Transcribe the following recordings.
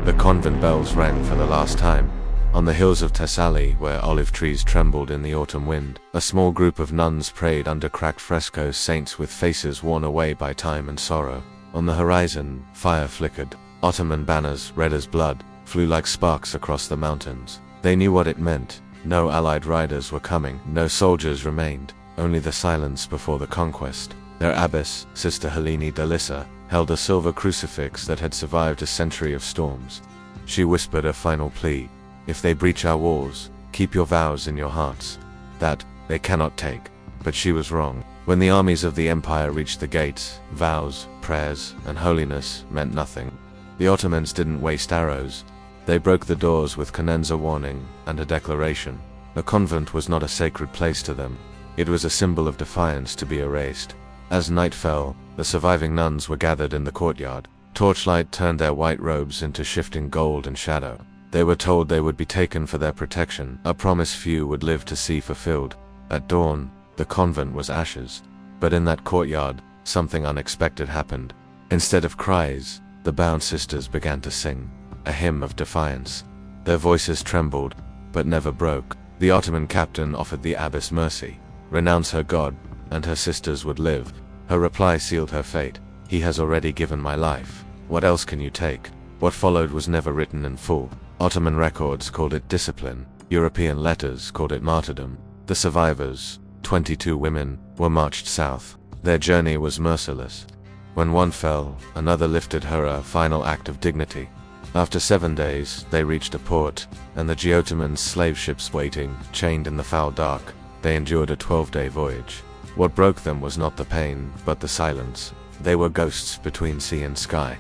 The convent bells rang for the last time. On the hills of Thessaly, where olive trees trembled in the autumn wind, a small group of nuns prayed under cracked frescoes, saints with faces worn away by time and sorrow. On the horizon, fire flickered. Ottoman banners, red as blood, flew like sparks across the mountains. They knew what it meant. No allied riders were coming, no soldiers remained, only the silence before the conquest. Their abbess, Sister Helene de Lissa, held a silver crucifix that had survived a century of storms. She whispered a final plea. If they breach our walls, keep your vows in your hearts. That they cannot take. But she was wrong. When the armies of the empire reached the gates, vows, prayers, and holiness meant nothing. The Ottomans didn't waste arrows. They broke the doors with canenza warning and a declaration. The convent was not a sacred place to them. It was a symbol of defiance to be erased. As night fell, the surviving nuns were gathered in the courtyard. Torchlight turned their white robes into shifting gold and shadow. They were told they would be taken for their protection, a promise few would live to see fulfilled. At dawn, the convent was ashes. But in that courtyard, something unexpected happened. Instead of cries, the bound sisters began to sing, a hymn of defiance. Their voices trembled, but never broke. The Ottoman captain offered the abbess mercy. Renounce her God, and her sisters would live. Her reply sealed her fate. He has already given my life. What else can you take? What followed was never written in full. Ottoman records called it discipline. European letters called it martyrdom. The survivors, 22 women, were marched south. Their journey was merciless. When one fell, another lifted her, a final act of dignity. After 7 days, they reached a port, and the Ottoman slave ships waiting, chained in the foul dark. They endured a 12-day voyage. What broke them was not the pain, but the silence. They were ghosts between sea and sky.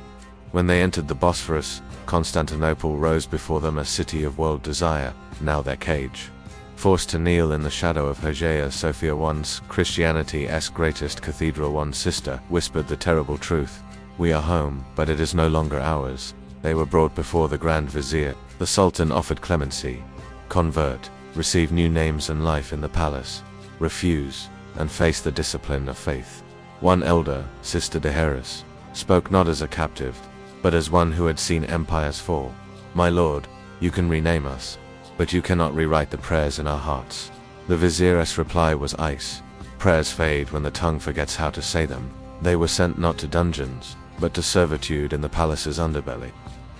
When they entered the Bosphorus, Constantinople rose before them, a city of world desire, now their cage. Forced to kneel in the shadow of Hagia Sophia, once Christianity's greatest cathedral, one sister whispered the terrible truth. We are home, but it is no longer ours. They were brought before the Grand Vizier. The Sultan offered clemency. Convert, receive new names and life in the palace. Refuse, and face the discipline of faith. One elder, Sister de Harris, spoke not as a captive, but as one who had seen empires fall. My lord, you can rename us, but you cannot rewrite the prayers in our hearts. The vizier's reply was ice. Prayers fade when the tongue forgets how to say them. They were sent not to dungeons, but to servitude in the palace's underbelly.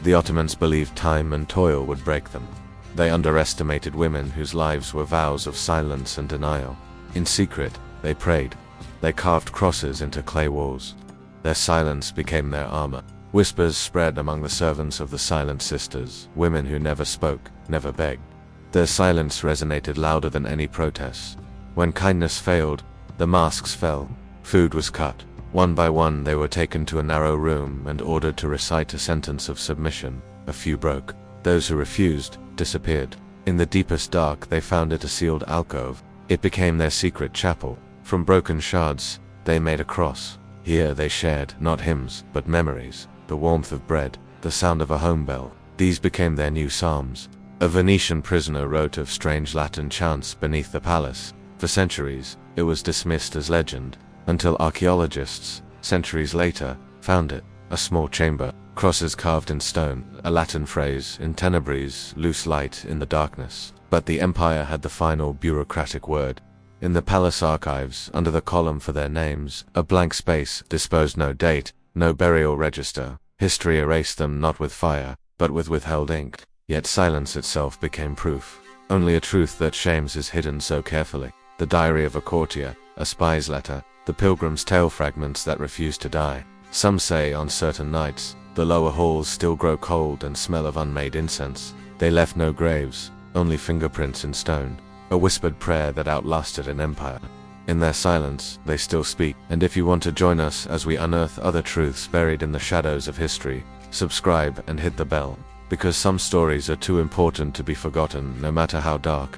The Ottomans believed time and toil would break them. They underestimated women whose lives were vows of silence and denial. In secret, they prayed. They carved crosses into clay walls. Their silence became their armor. Whispers spread among the servants of the silent sisters, women who never spoke, never begged. Their silence resonated louder than any protests. When kindness failed, the masks fell. Food was cut. One by one they were taken to a narrow room and ordered to recite a sentence of submission. A few broke. Those who refused disappeared. In the deepest dark they found it a sealed alcove. It became their secret chapel. From broken shards, they made a cross. Here they shared, not hymns, but memories. The warmth of bread, the sound of a home bell. These became their new psalms. A Venetian prisoner wrote of strange Latin chants beneath the palace. For centuries, it was dismissed as legend, until archaeologists, centuries later, found it. A small chamber, crosses carved in stone, a Latin phrase, in tenebris, loose light in the darkness. But the empire had the final bureaucratic word. In the palace archives, under the column for their names, a blank space, disposed no date, no burial register. History erased them not with fire, but with withheld ink. Yet silence itself became proof. Only a truth that shames is hidden so carefully. The diary of a courtier, a spy's letter, the pilgrim's tale fragments that refuse to die. Some say on certain nights, the lower halls still grow cold and smell of unmade incense. They left no graves, only fingerprints in stone. A whispered prayer that outlasted an empire. In their silence, they still speak. And if you want to join us as we unearth other truths buried in the shadows of history, subscribe and hit the bell. Because some stories are too important to be forgotten, no matter how dark.